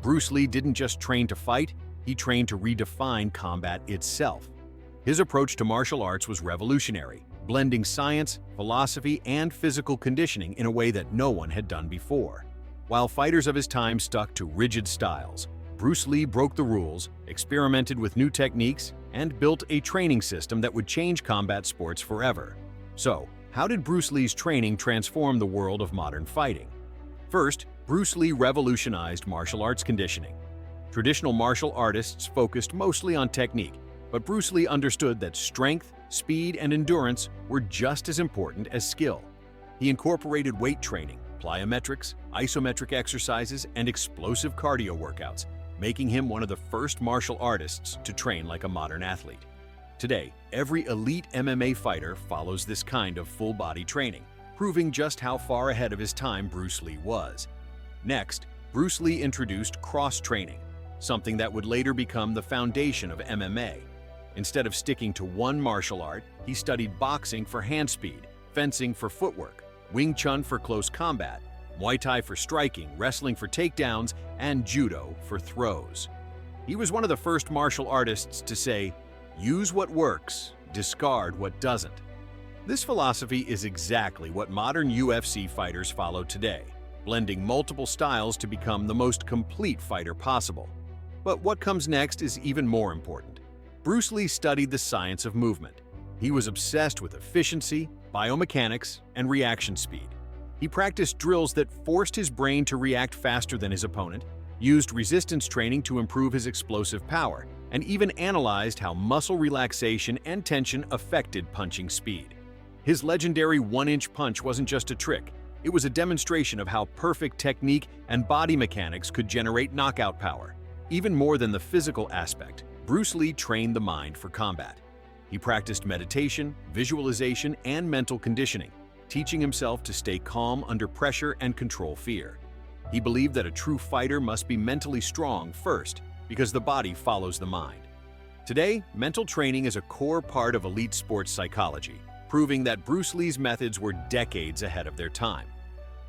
Bruce Lee didn't just train to fight, he trained to redefine combat itself. His approach to martial arts was revolutionary, blending science, philosophy, and physical conditioning in a way that no one had done before. While fighters of his time stuck to rigid styles, Bruce Lee broke the rules, experimented with new techniques, and built a training system that would change combat sports forever. So, how did Bruce Lee's training transform the world of modern fighting? First, Bruce Lee revolutionized martial arts conditioning. Traditional martial artists focused mostly on technique, but Bruce Lee understood that strength, speed, and endurance were just as important as skill. He incorporated weight training, plyometrics, isometric exercises, and explosive cardio workouts, making him one of the first martial artists to train like a modern athlete. Today, every elite MMA fighter follows this kind of full-body training, proving just how far ahead of his time Bruce Lee was. Next, Bruce Lee introduced cross-training, something that would later become the foundation of MMA. Instead of sticking to one martial art, he studied boxing for hand speed, fencing for footwork, Wing Chun for close combat, Muay Thai for striking, wrestling for takedowns, and Judo for throws. He was one of the first martial artists to say, "Use what works, discard what doesn't." This philosophy is exactly what modern UFC fighters follow today, blending multiple styles to become the most complete fighter possible. But what comes next is even more important. Bruce Lee studied the science of movement. He was obsessed with efficiency, biomechanics, and reaction speed. He practiced drills that forced his brain to react faster than his opponent, used resistance training to improve his explosive power, and even analyzed how muscle relaxation and tension affected punching speed. His legendary one-inch punch wasn't just a trick, it was a demonstration of how perfect technique and body mechanics could generate knockout power. Even more than the physical aspect, Bruce Lee trained the mind for combat. He practiced meditation, visualization, and mental conditioning, teaching himself to stay calm under pressure and control fear. He believed that a true fighter must be mentally strong first, because the body follows the mind. Today, mental training is a core part of elite sports psychology, proving that Bruce Lee's methods were decades ahead of their time.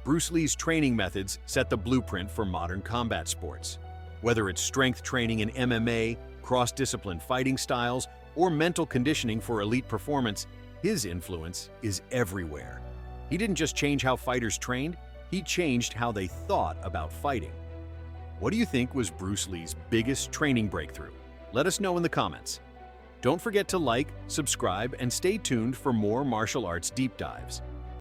Bruce Lee's training methods set the blueprint for modern combat sports. Whether it's strength training in MMA, cross-discipline fighting styles, or mental conditioning for elite performance, his influence is everywhere. He didn't just change how fighters trained, he changed how they thought about fighting. What do you think was Bruce Lee's biggest training breakthrough? Let us know in the comments. Don't forget to like, subscribe, and stay tuned for more martial arts deep dives.